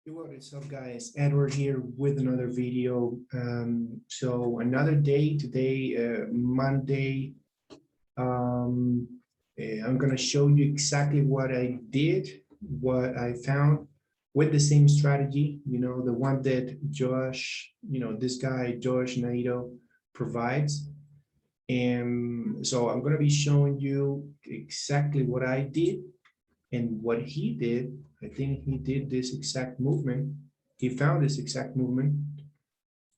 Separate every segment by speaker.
Speaker 1: What is up, guys? Edward here with another video. So another day today, Monday. I'm gonna show you exactly what I did, what I found with the same strategy. The one that Josh, this guy Joash Naidoo provides. And so I'm gonna be showing you exactly what I did and what he did. I think he did this exact movement. He found this exact movement.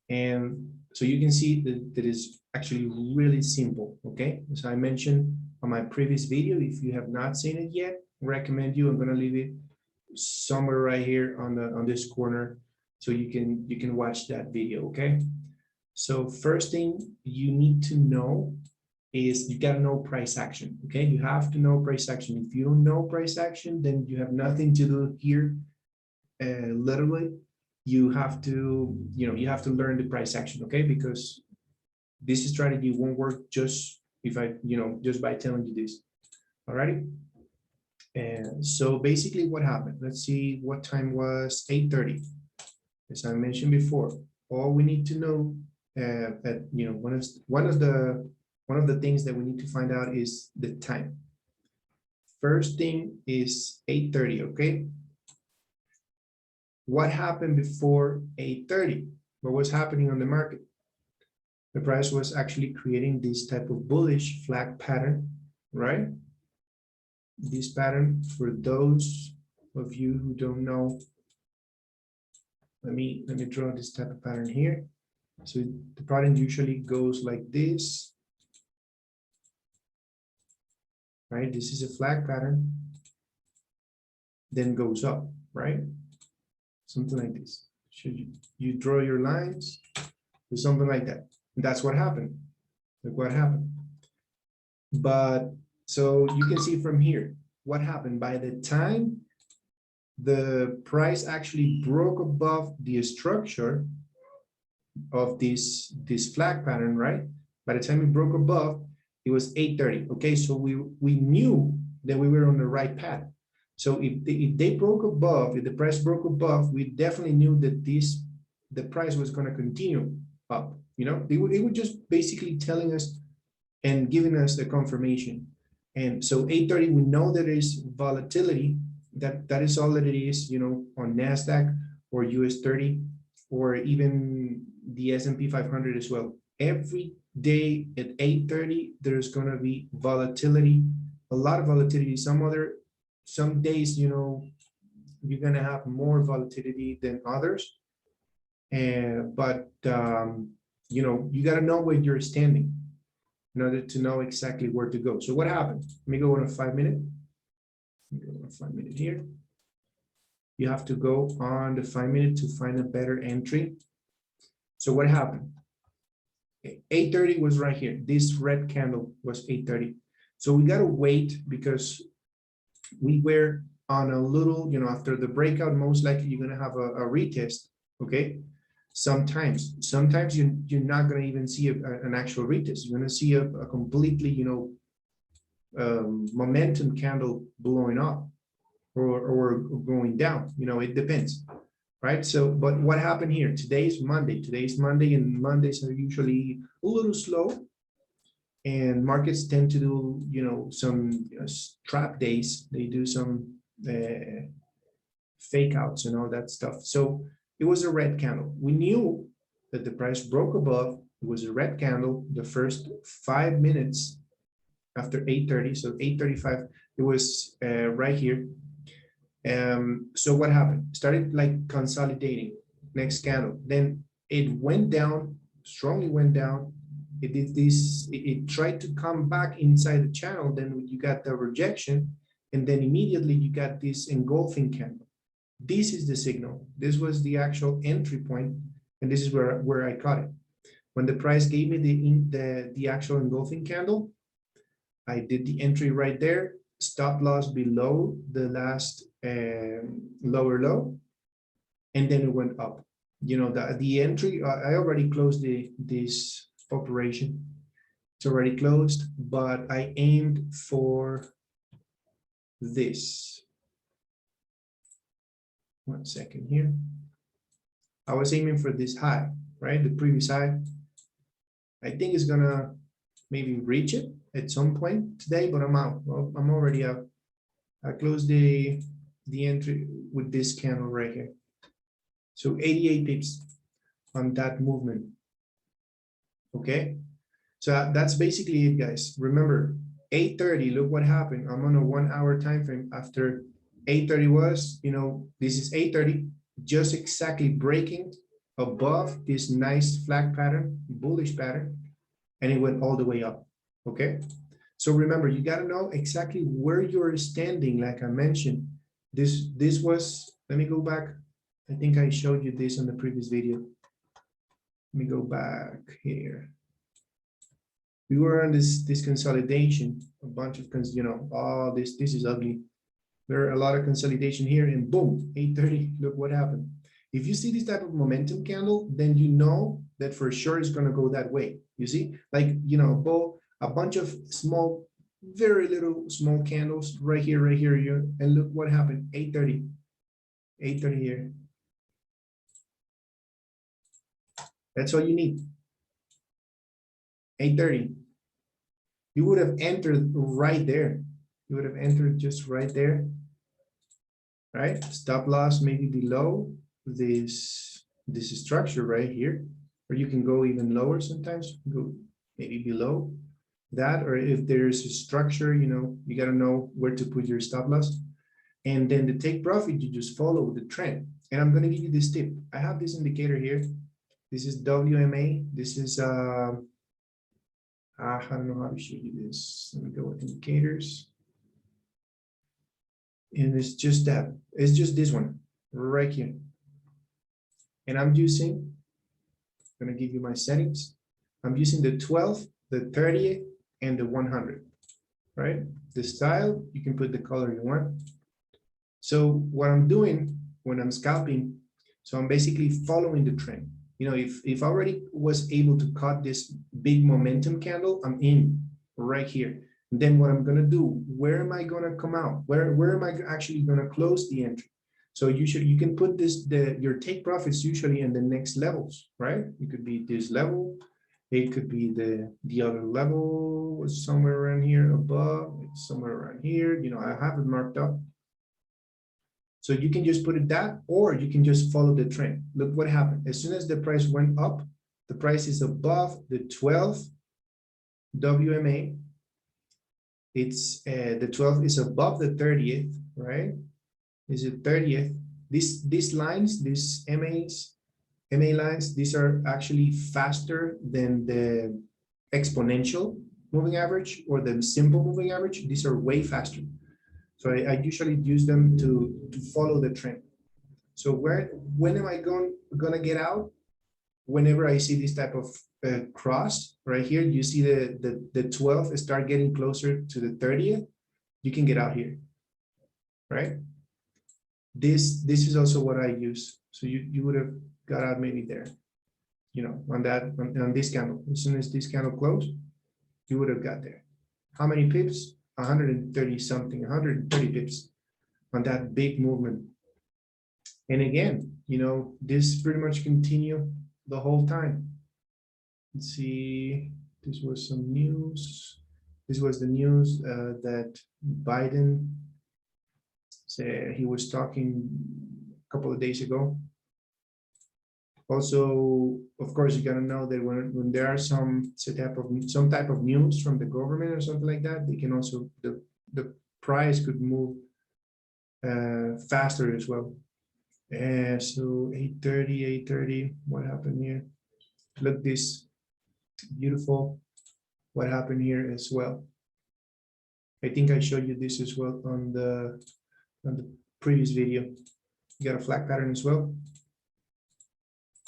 Speaker 1: And so you can see that is actually really simple, okay? As I mentioned on my previous video, if you have not seen it yet, I recommend you. I'm gonna leave it somewhere right here on this corner so you can watch that video, okay? So first thing you need to know is you gotta know price action, okay? You have to know price action. If you don't know price action, then you have nothing to do here. Literally, you have to, you have to learn the price action, okay? Because this strategy won't work just if just by telling you this. Alrighty. And so basically what happened, let's see what time was 8:30. As I mentioned before, all we need to know that, one of the things that we need to find out is the time. First thing is 8:30, okay? What happened before 8:30? What was happening on the market? The price was actually creating this type of bullish flag pattern, right? This pattern, for those of you who don't know, let me draw this type of pattern here. So the pattern usually goes like this, right? This is a flag pattern, then goes up, right? Something like this. Should you draw your lines or something like that? And that's what happened. Look what happened. But so you can see from here what happened. By the time the price actually broke above the structure of this flag pattern, right? By the time it broke above, it was 8:30. Okay, so we knew that we were on the right path. So if they broke above, if the price broke above, we definitely knew that the price was going to continue up. It would just basically telling us and giving us the confirmation. And so 8:30, we know there is volatility. That is all that it is, on Nasdaq or US 30 or even the S&P 500 as well. Every day at 8:30, there's going to be volatility, a lot of volatility. Some days, you're going to have more volatility than others. But you got to know where you're standing in order to know exactly where to go. So what happened? Let me go on a 5-minute. Go on a 5-minute here. You have to go on the 5-minute to find a better entry. So what happened? 8:30 was right here. This red candle was 8:30. So we got to wait because we were on a little, after the breakout, most likely you're going to have a retest, okay? Sometimes you're not going to even see an actual retest. You're going to see a completely, momentum candle blowing up or going down. It depends, right? So, but what happened here? Today's Monday, and Mondays are usually a little slow. And markets tend to do, some trap days. They do some fake outs and all that stuff. So it was a red candle. We knew that the price broke above. It was a red candle. The first 5 minutes after 8:30, so 8:35, it was right here. So what happened? Started like consolidating. Next candle. Then it went down, strongly went down. It did this, it tried to come back inside the channel, then you got the rejection, and then immediately you got this engulfing candle. This is the signal. This was the actual entry point, and this is where I caught it. When the price gave me the actual engulfing candle, I did the entry right there, stop loss below the last lower low, and then it went up. The entry, I already closed this operation. It's already closed, but I aimed for this. 1 second here. I was aiming for this high, right? The previous high. I think it's gonna maybe reach it at some point today, but I'm out. Well, I'm already out. I closed the entry with this candle right here. So 88 pips on that movement. Okay, so that's basically it, guys. Remember, 8:30. Look what happened. I'm on a 1 hour time frame. After 8:30 was, you know, this is 8:30, just exactly breaking above this nice flag pattern, bullish pattern, and it went all the way up. Okay, so remember, you got to know exactly where you're standing. Like I mentioned, this was, let me go back. I think I showed you this on the previous video. Let me go back here. We were on this consolidation, a bunch of, you know, oh, this is ugly. There are a lot of consolidation here, and boom, 8:30. Look what happened. If you see this type of momentum candle, then you know that for sure it's going to go that way. You see, like, you know, a bunch of small, very little small candles right here, and look what happened. 8:30, 8:30 here. That's all you need. 8:30. You would have entered right there. You would have entered just right there, right? Stop loss maybe below this structure right here, or you can go even lower sometimes. Go maybe below that, or if there's a structure, you know, you got to know where to put your stop loss. And then to take profit, you just follow the trend. And I'm going to give you this tip. I have this indicator here. This is WMA. This is I don't know how to show you this. Let me go with indicators. And it's just that. It's just this one right here. And I'm going to give you my settings. I'm using the 12th, the 30th, and the 100, right? The style, you can put the color you want. So what I'm doing when I'm scalping, so I'm basically following the trend. You know, if I already was able to cut this big momentum candle, I'm in right here. And then what I'm going to do, where am I going to come out? Where am I actually going to close the entry? So you can put your take profits usually in the next levels, right? It could be this level. It could be the other level, somewhere around here above, somewhere around here. You know, I have it marked up. So you can just put it that, or you can just follow the trend. Look what happened. As soon as the price went up, the price is above the 12th WMA. It's the 12th is above the 30th, right? Is it 30th? These lines, these MA lines, these are actually faster than the exponential moving average or the simple moving average. These are way faster. So I usually use them to follow the trend. So when am I gonna get out? Whenever I see this type of cross right here, you see the 12th start getting closer to the 30th, you can get out here, right? This is also what I use. So you would have got out maybe there, you know, on this candle. As soon as this candle closed, you would have got there. How many pips? 130 something, 130 pips on that big movement. And again, you know, this pretty much continue the whole time. Let's see, this was some news. This was the news that Biden said. He was talking a couple of days ago. Also, of course, you gotta know that when there are some type of news from the government or something like that, they can also the price could move faster as well. So 8:30, what happened here? Look, this beautiful. What happened here as well? I think I showed you this as well on the previous video. You got a flag pattern as well.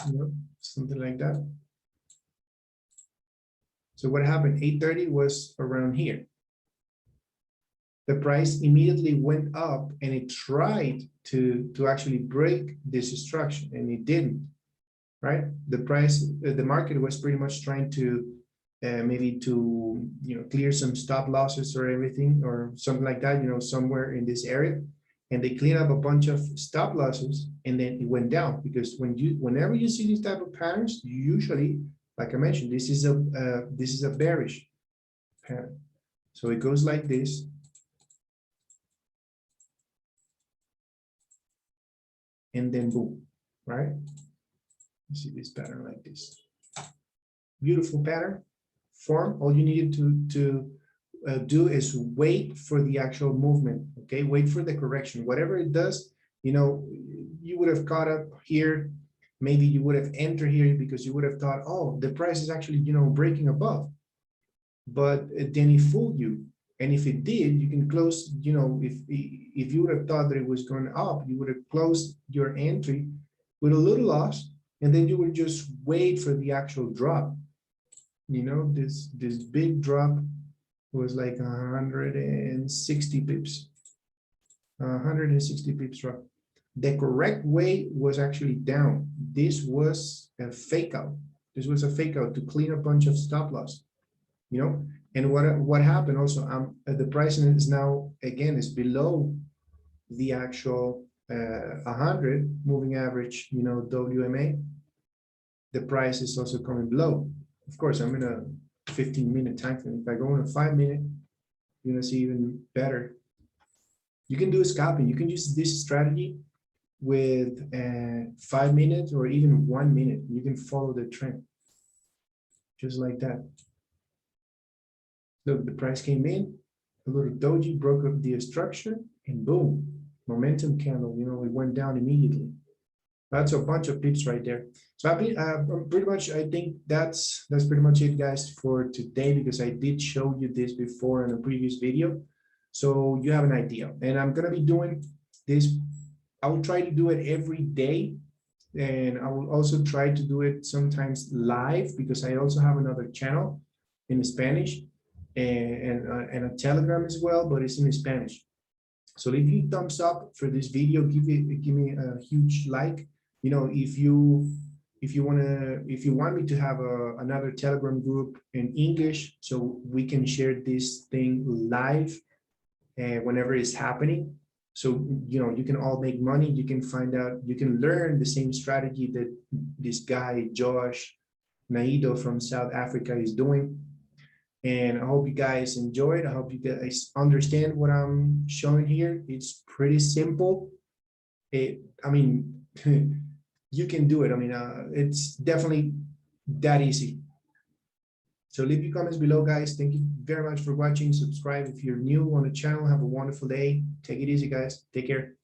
Speaker 1: You know, something like that. So what happened? 8:30 was around here. The price immediately went up and it tried to actually break this structure, and it didn't, right? The price, the market was pretty much trying to maybe to, you know, clear some stop losses or everything or something like that, you know, somewhere in this area. and they clean up a bunch of stop losses, and then it went down. Because whenever you see these type of patterns, usually, like I mentioned, this is a bearish pattern. So it goes like this. And then boom, right? You see this pattern like this. Beautiful pattern form. All you needed to do is wait for the actual movement. Okay, wait for the correction. Whatever it does, you know, you would have caught up here. Maybe you would have entered here because you would have thought, oh, the price is actually, you know, breaking above. But then it fooled you. And if it did, you can close, you know, if you would have thought that it was going up, you would have closed your entry with a little loss, and then you would just wait for the actual drop. You know, this big drop was like 160 pips. 160 pips drop. The correct way was actually down. This was a fake out. This was a fake out to clean a bunch of stop loss. You know, and what happened also, the pricing is now, again, is below the actual 100 moving average, you know, WMA. The price is also coming below. Of course, I'm in a 15-minute time frame. If I go in a 5-minute, you're gonna see even better. You can do scalping. You can use this strategy with 5 minutes or even 1 minute. You can follow the trend just like that. Look, the price came in, a little doji, broke up the structure, and boom, momentum candle, you know, it went down immediately. That's a bunch of pips right there. So pretty much, I think that's pretty much it, guys, for today, because I did show you this before in a previous video. So you have an idea. And I'm going to be doing this. I will try to do it every day. And I will also try to do it sometimes live, because I also have another channel in Spanish. And a Telegram as well, but it's in Spanish. So leave me a thumbs up for this video. Give me a huge like. You know, if you want me to have another Telegram group in English, so we can share this thing live whenever it's happening. So, you know, you can all make money. You can find out, you can learn the same strategy that this guy, Joash Naidoo from South Africa, is doing. And I hope you guys enjoyed. I hope you guys understand what I'm showing here. It's pretty simple. I mean, you can do it. I mean, it's definitely that easy. So leave your comments below, guys. Thank you very much for watching. Subscribe if you're new on the channel. Have a wonderful day. Take it easy, guys. Take care.